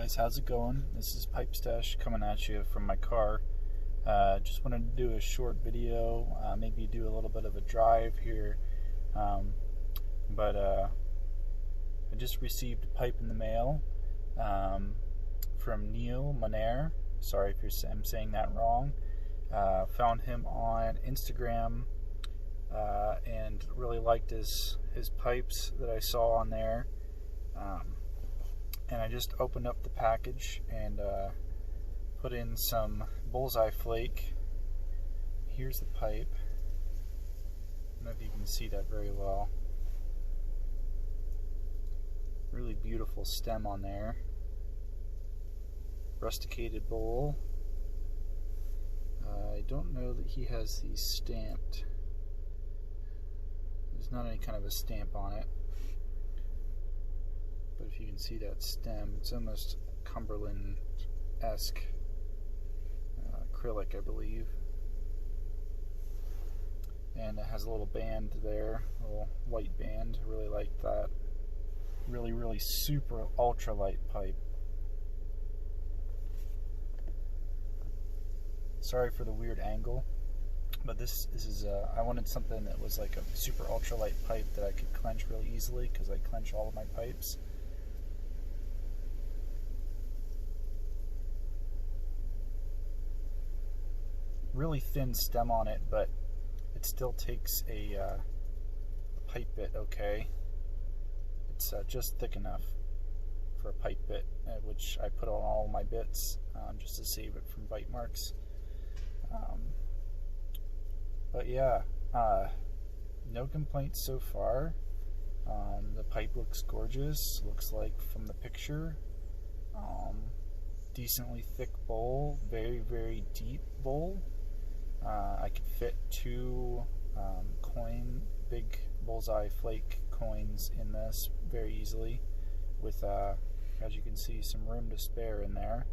Guys, how's it going? This is Pipe Stash coming at you from my car. Just wanted to do a short video, maybe do a little bit of a drive here, but I just received a pipe in the mail from Neil Monaire. Sorry if I'm saying that wrong. Found him on Instagram and really liked his pipes that I saw on there. And I just opened up the package and put in some Bullseye Flake. Here's the pipe. I don't know if you can see that very well. Really beautiful stem on there. Rusticated bowl. I don't know that he has these stamped. There's not any kind of a stamp on it. But if you can see that stem, it's almost Cumberland-esque acrylic, I believe. And it has a little band there, a little white band. I really like that. Really super ultralight pipe. Sorry for the weird angle, but this is I wanted something that was like a super ultralight pipe that I could clench really easily, because I clench all of my pipes. Really thin stem on it, but it still takes a pipe bit okay. It's just thick enough for a pipe bit, which I put on all my bits just to save it from bite marks. But yeah, no complaints so far. The pipe looks gorgeous, looks like from the picture. Decently thick bowl, very deep bowl. I could fit two big Bullseye Flake coins in this very easily, with, as you can see, some room to spare in there.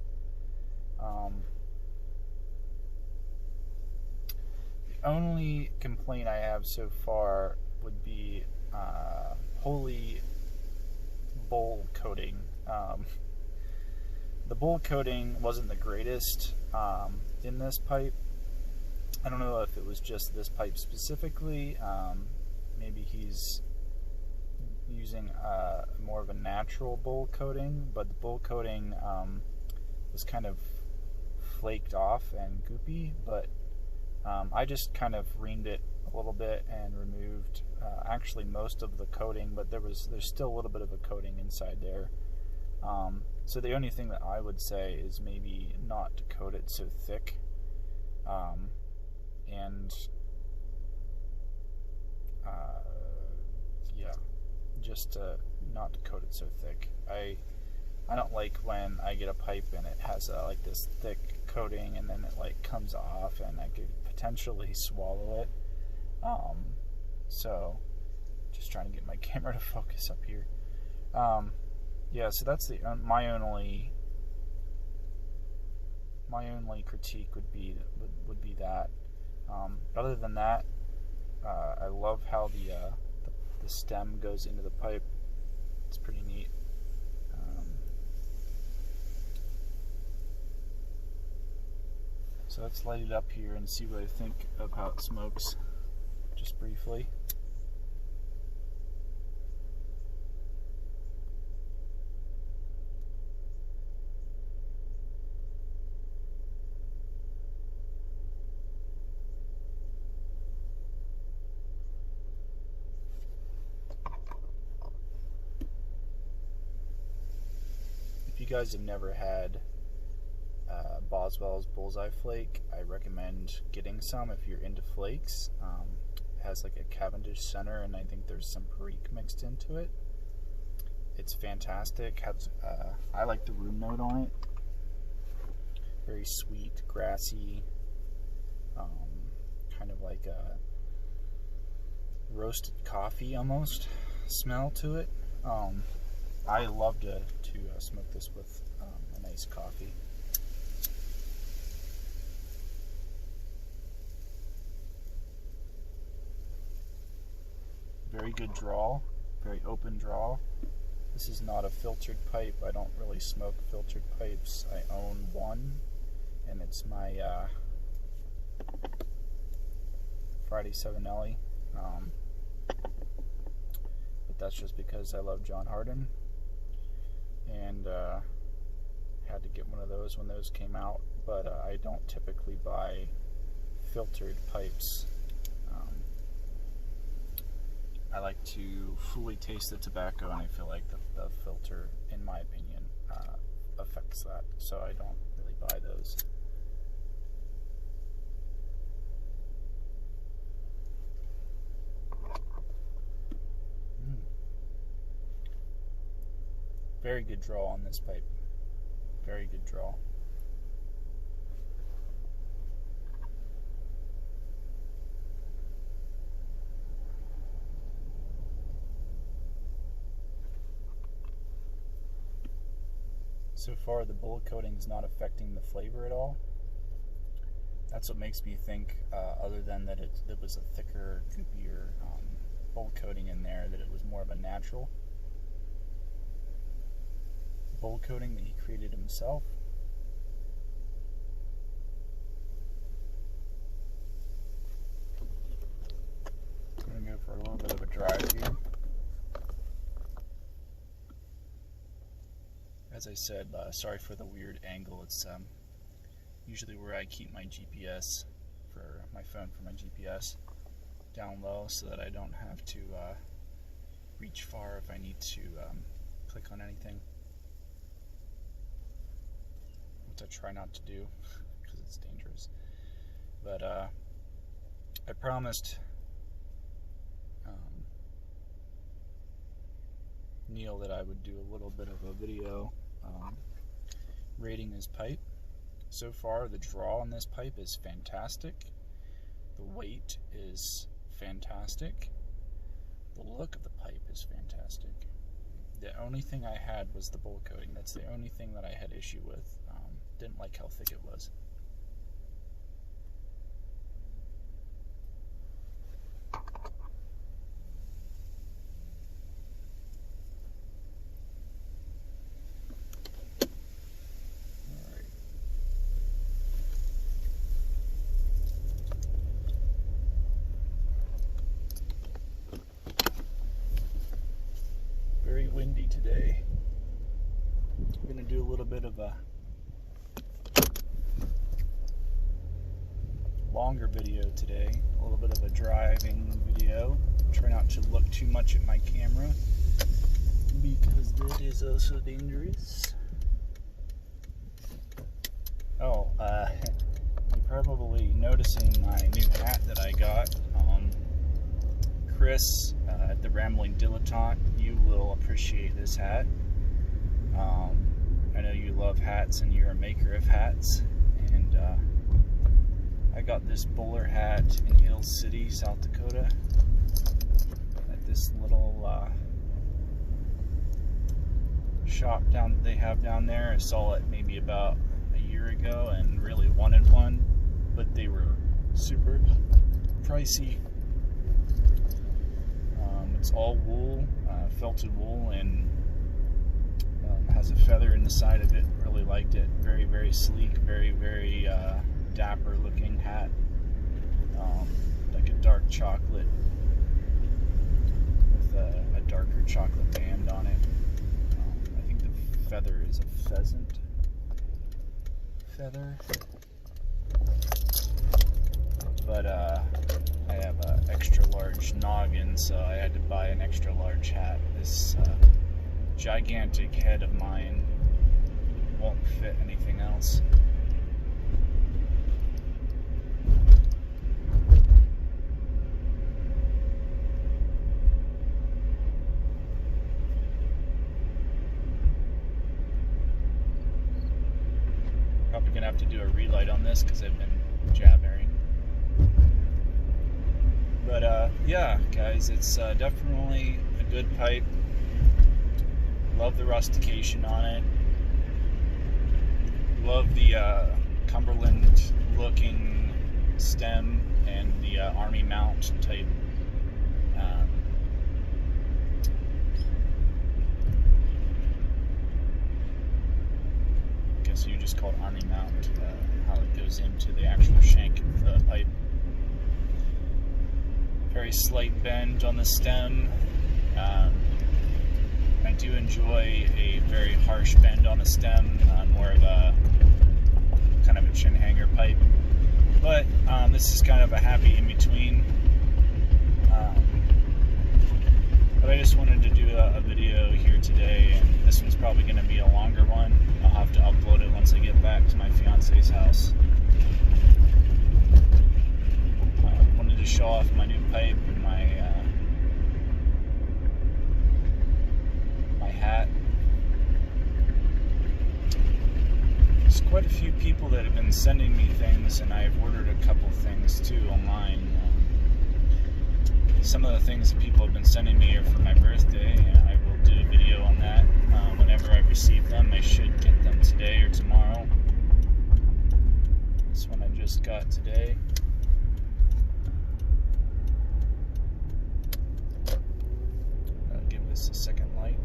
The only complaint I have so far would be holy bowl coating. The bowl coating wasn't the greatest in this pipe. I don't know if it was just this pipe specifically. Maybe he's using more of a natural bowl coating, but the bowl coating was kind of flaked off and goopy, but I just kind of reamed it a little bit and removed actually most of the coating, but there's still a little bit of a coating inside there. So the only thing that I would say is maybe not to coat it so thick. And yeah, just not to coat it so thick. I don't like when I get a pipe and it has like this thick coating and then it like comes off and I could potentially swallow it. So just trying to get my camera to focus up here. Yeah, so that's my only critique would be that. Other than that, I love how the stem goes into the pipe. It's pretty neat. So let's light it up here and see what I think of how it smokes, just briefly. If you guys have never had Boswell's Bullseye Flake, I recommend getting some if you're into flakes. It has like a Cavendish center, and I think there's some Perique mixed into it. It's fantastic. I like the room note on it. Very sweet, grassy, kind of like a roasted coffee almost smell to it. I love to smoke this with a nice coffee. Very good draw, very open draw. This is not a filtered pipe. I don't really smoke filtered pipes. I own one, and it's my Friday Savinelli. But that's just because I love John Harden, and had to get one of those when those came out. But I don't typically buy filtered pipes. I like to fully taste the tobacco, and I feel like the filter, in my opinion, affects that, so I don't really buy those. Very good draw on this pipe. Very good draw. So far, the bullet coating is not affecting the flavor at all. That's what makes me think, other than that it was a thicker, goopier bullet coating in there, that it was more of a natural bullet coating that he created himself. I'm going to go for a little bit of a drive here. As I said, sorry for the weird angle. It's usually where I keep my GPS for my phone, for my GPS, down low, so that I don't have to reach far if I need to click on anything, which I try not to do because it's dangerous. But I promised Neil that I would do a little bit of a video rating his pipe. So far, the draw on this pipe is fantastic. The weight is fantastic. The look of the pipe is fantastic. The only thing I had was the bullet coating. That's the only thing that I had issue with. Didn't like how thick it was. Very windy today. I'm going to do a little bit of a longer video today, a little bit of a driving video. Try not to look too much at my camera because that is also dangerous. Oh, you're probably noticing my new hat that I got. Chris at the Rambling Dilettante, you will appreciate this hat. I know you love hats and you're a maker of hats, and I got this bowler hat in Hill City, South Dakota, at this little shop they have down there. I saw it maybe about a year ago and really wanted one, but they were super pricey. It's all wool, felted wool, and has a feather in the side of it. Really liked it. Very, very sleek, very, very dapper looking hat. Like a dark chocolate with a darker chocolate band on it. I think the feather is a pheasant feather. But I have an extra large noggin, so I had to buy an extra large hat. This gigantic head of mine won't fit anything else. Probably gonna have to do a relight on this because I've been jabbering. But yeah, guys, it's definitely a good pipe. Love the rustication on it. Love the Cumberland looking stem and the Army mount type guess you just call it army mount, how it goes into the actual shank of the pipe. Very slight bend on the stem. I do enjoy a very harsh bend on the stem, more of a kind of a chin hanger pipe. But this is kind of a happy in between. But I just wanted to do a video here today, and this one's probably going to be a longer one. I'll have to upload it once I get back to my fiance's house. Wanted to show off my new pipe and my hat. There's quite a few people that have been sending me things, and I've ordered a couple things too online. Some of the things that people have been sending me are for my birthday, and I will do a video on that whenever I receive them. I should get them today or tomorrow. This one I just got today. I'll give this a second light.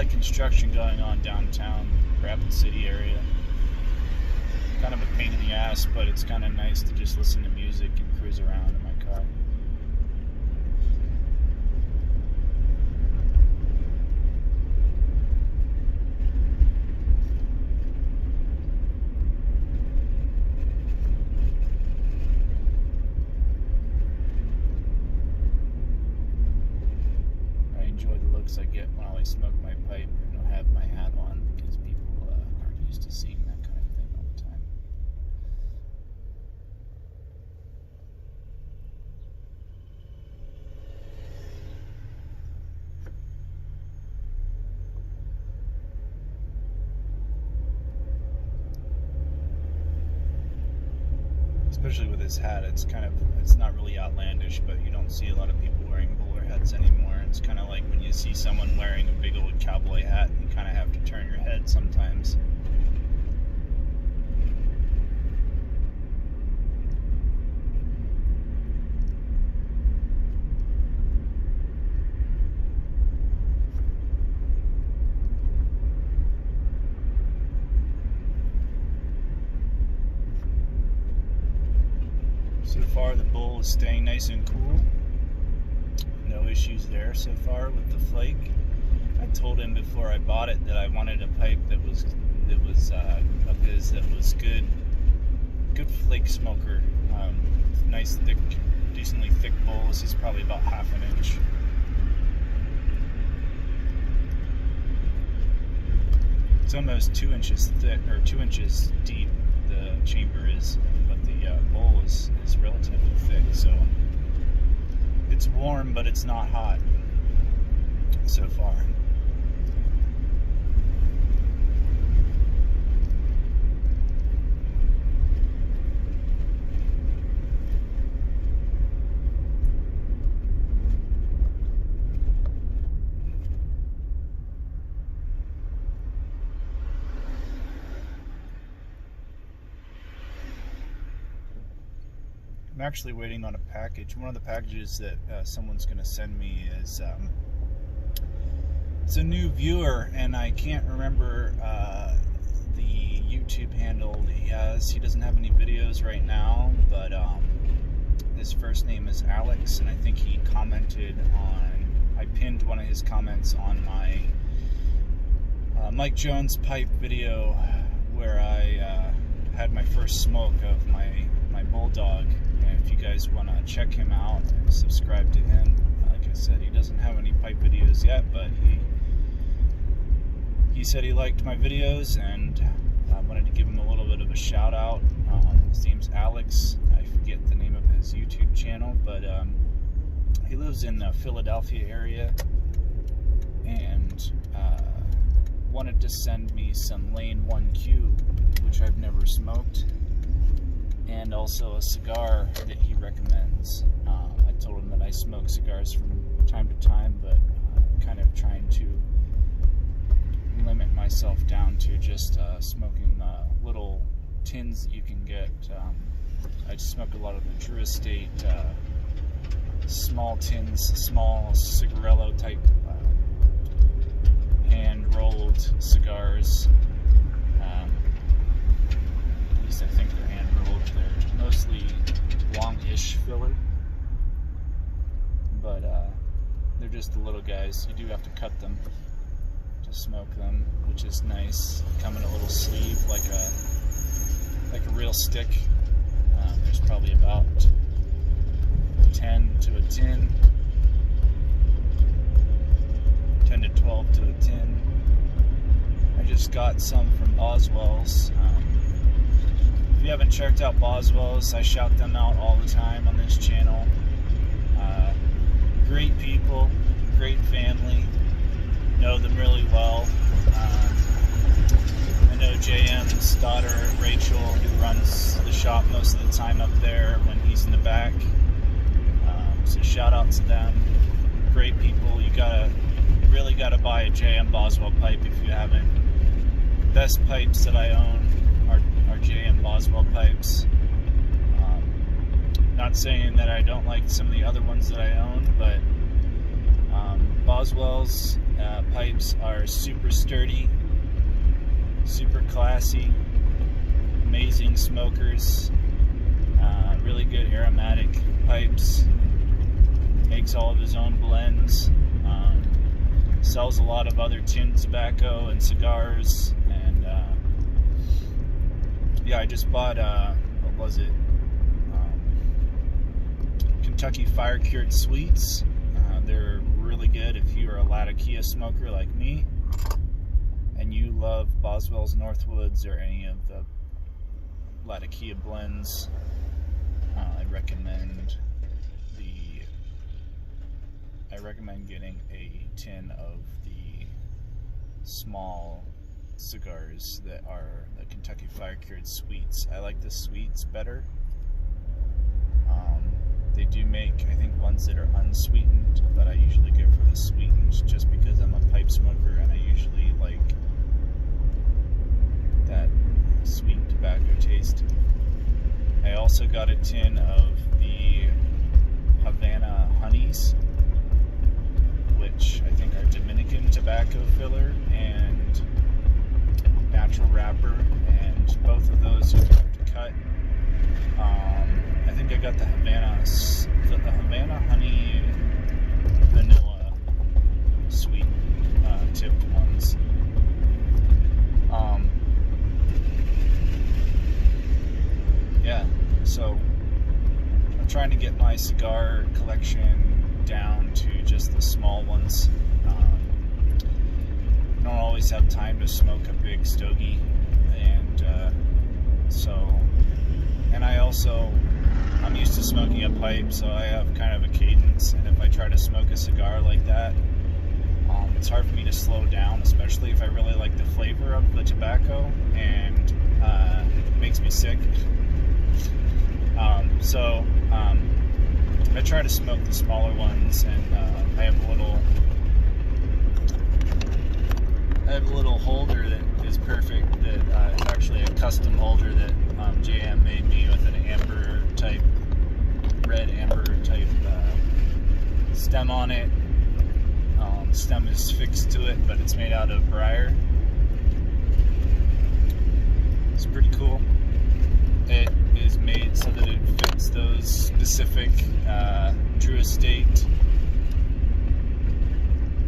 Construction going on downtown, Rapid City area. Kind of a pain in the ass, but it's kind of nice to just listen to music and cruise around in my car. I enjoy the looks I get while I smoke my pipe and I'll have my hat on, because people aren't used to seeing that kind of thing all the time. Especially with this hat, it's not really outlandish, but you don't see a lot of people wearing bowler hats anymore. It's kind of like when you see someone wearing a big old cowboy hat, you kind of have to turn your head sometimes. So far the bowl is staying nice and cool. No issues there so far with the flake. I told him before I bought it that I wanted a pipe that was of his that was good flake smoker. Nice thick, decently thick bowl. This is probably about ½ an inch. It's almost 2 inches thick, or 2 inches deep. The chamber is, but the bowl is relatively thick, so it's warm, but it's not hot so far. I'm actually waiting on a package. One of the packages that someone's going to send me is it's a new viewer, and I can't remember the YouTube handle that he has. He doesn't have any videos right now, but his first name is Alex, and I think he commented on, I pinned one of his comments on my Mike Jones pipe video where I had my first smoke of my Bulldog. And if you guys want to check him out and subscribe to him, like I said, he doesn't have any pipe videos yet, but he said he liked my videos, and I wanted to give him a little bit of a shout out. His name's Alex. I forget the name of his YouTube channel, but he lives in the Philadelphia area, and wanted to send me some Lane 1Q, which never smoked, and also a cigar that he recommends. I told him that I smoke cigars from time to time, but kind of trying to limit myself down to just smoking little tins that you can get. I smoke a lot of the Drew Estate small tins, small cigarillo type hand-rolled cigars. At least I think they're hand-rolled. They're mostly long-ish filler, but they're just the little guys. You do have to cut them to smoke them, which is nice. Come in a little sleeve, like a real stick. There's probably about 10 to a tin, 10 to 12 to a tin. I just got some from Boswell's. If you haven't checked out Boswell's, I shout them out all the time on this channel. Great people, great family, know them really well. I know JM's daughter, Rachel, who runs the shop most of the time up there when he's in the back. So shout out to them. Great people. You really gotta buy a JM Boswell pipe if you haven't. Best pipes that I own are JM Boswell pipes. Not saying that I don't like some of the other ones that I own, but Boswell's pipes are super sturdy, super classy, amazing smokers, really good aromatic pipes. Makes all of his own blends, sells a lot of other tin tobacco and cigars, and yeah, I just bought what was it, Kentucky Fire Cured Sweets. They're really good if you are a Latakia smoker like me and you love Boswell's Northwoods or any of the Latakia blends. I recommend getting a tin of the small cigars that are the Kentucky Fire Cured Sweets. I like the sweets better. They do make, I think, ones that are unsweetened, but I usually go for the sweetened just because I'm a pipe smoker and I usually like that sweet tobacco taste. I also got a tin of the Havana Honeys, which I think are Dominican tobacco filler and natural wrapper, and both of those you have to cut. I think I got the Havana Honey Vanilla sweet tipped ones. Yeah, so I'm trying to get my cigar collection down to just the small ones. I don't always have time to smoke a big stogie, and I'm used to smoking a pipe, so I have kind of a cadence, and if I try to smoke a cigar like that, it's hard for me to slow down, especially if I really like the flavor of the tobacco, and it makes me sick. I try to smoke the smaller ones, and I have a little holder that is perfect. That is actually a custom holder that JM made me with an red amber type stem on it. The stem is fixed to it, but it's made out of briar. It's pretty cool. It is made so that it fits those specific Drew Estate.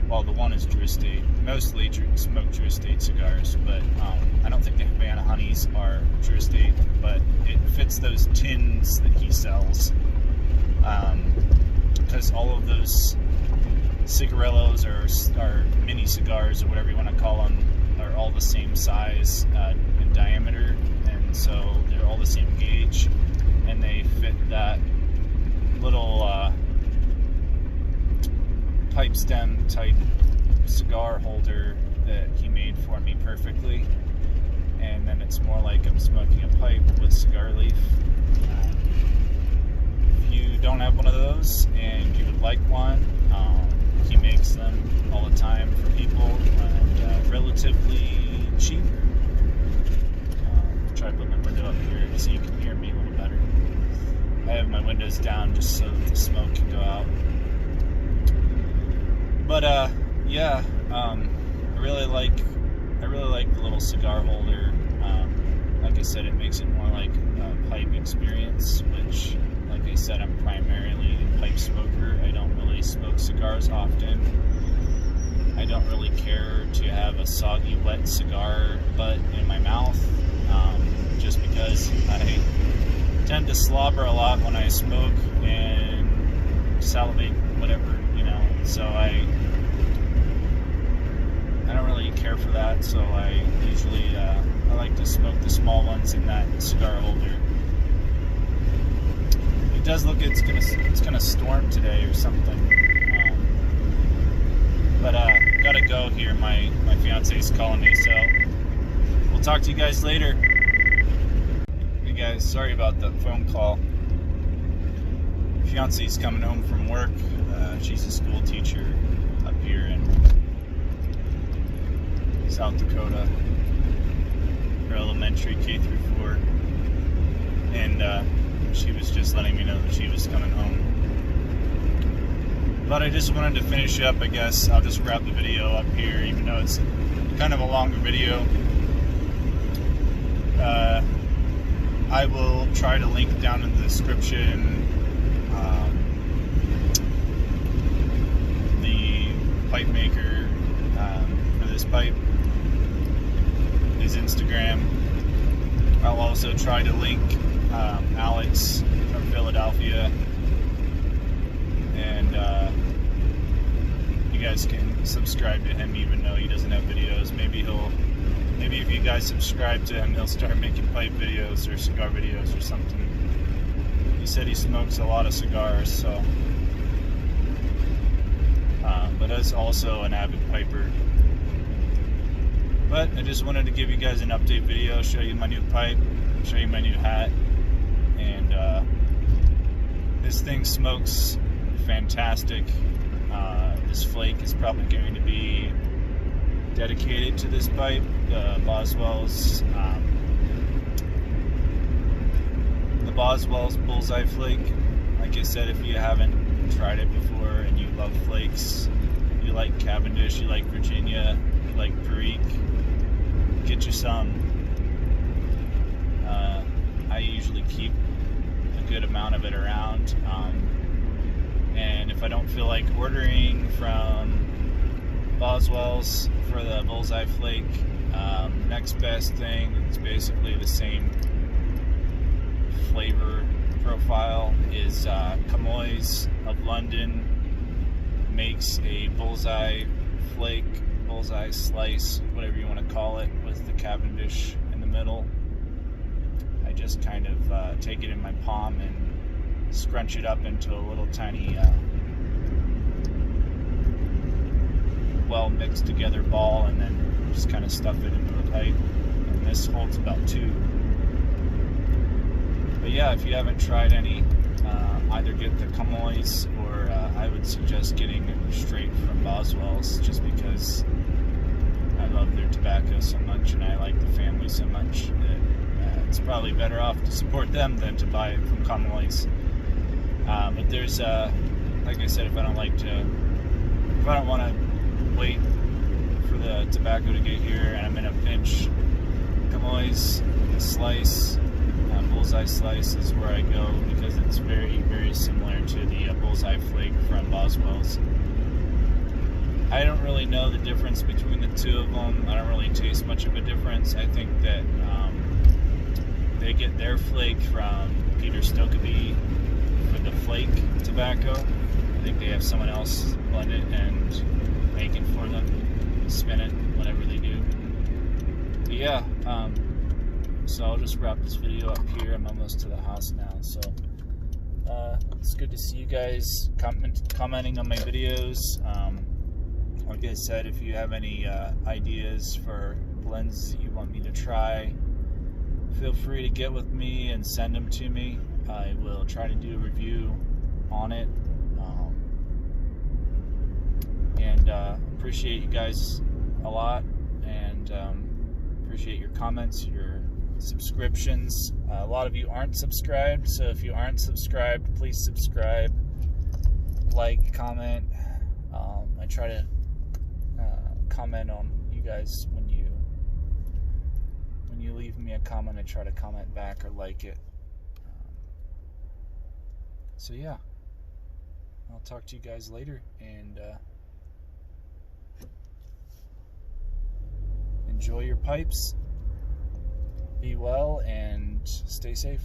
Well, the one is Drew Estate. Mostly smoke Drew Estate cigars, but I don't think the Havana Honeys are Drew Estate, but it fits those tins that he sells. Because all of those cigarillos or mini cigars or whatever you want to call them are all the same size in diameter, and so they're all the same gauge, and they fit that little pipe stem type cigar holder that he made for me perfectly. And and then it's more like I'm smoking a pipe with cigar leaf. If you don't have one of those and you would like one, he makes them all the time for people and relatively cheap. Try to put my window up here so you can hear me a little better. I have my windows down just so that the smoke can go out. But yeah, I really like the little cigar holder. Like I said, it makes it more like a pipe experience, which, like I said, I'm primarily a pipe smoker. I don't really smoke cigars often. I don't really care to have a soggy, wet cigar butt in my mouth, just because I tend to slobber a lot when I smoke and salivate, whatever, you know. So I don't really care for that. So I usually I like to smoke the small ones in that cigar holder. It does look it's gonna storm today or something. But gotta go here. My fiance's calling me, so we'll talk to you guys later. Hey guys, sorry about the phone call. Fiance's coming home from work. She's a school teacher up here in South Dakota, for elementary K through 4, and she was just letting me know that she was coming home. But I just wanted to finish up, I guess. I'll just wrap the video up here, even though it's kind of a longer video. I will try to link down in the description the pipe maker for this pipe, his Instagram. I'll also try to link Alex from Philadelphia, and you guys can subscribe to him even though he doesn't have videos. Maybe if you guys subscribe to him, he'll start making pipe videos or cigar videos or something. He said he smokes a lot of cigars, so but is also an avid piper. But I just wanted to give you guys an update video, show you my new pipe, show you my new hat, and this thing smokes fantastic. This flake is probably going to be dedicated to this pipe, the Boswell's Bullseye Flake. Like I said, if you haven't tried it before and you love flakes, you like Cavendish, you like Virginia, you like Perique, get you some. I usually keep a good amount of it around, and if I don't feel like ordering from Boswell's for the Bullseye Flake, next best thing, it's basically the same flavor profile, is Camoys of London makes a Bullseye Flake, Bullseye Slice, whatever you want to call it, with the Cavendish in the middle. I just kind of take it in my palm and scrunch it up into a little tiny well mixed together ball, and then just kind of stuff it into the pipe, and this holds about 2. But yeah, if you haven't tried any, either get the Camoys or I would suggest getting it straight from Boswell's, just because I love their tobacco so much and I like the family so much that it's probably better off to support them than to buy it from Camoys. But there's like I said, if I don't want to wait for the tobacco to get here and I'm in a pinch, Camoys Slice, Bullseye Slice is where I go, because it's very, very similar to the Bullseye Flake from Boswell's. I don't really know the difference between the two of them. I don't really taste much of a difference. I think that they get their flake from Peter Stokeby for the flake tobacco. I think they have someone else blend it and make it for them, spin it, whatever they do. But yeah, so I'll just wrap this video up here. I'm almost to the house now, so it's good to see you guys commenting on my videos. Like I said, if you have any ideas for blends that you want me to try, feel free to get with me and send them to me. I will try to do a review on it. And appreciate you guys a lot, and appreciate your comments, your subscriptions. A lot of you aren't subscribed, so if you aren't subscribed, please subscribe, like, comment. I try to comment on you guys when you leave me a comment. I try to comment back or like it. So yeah, I'll talk to you guys later, and enjoy your pipes, be well, and stay safe.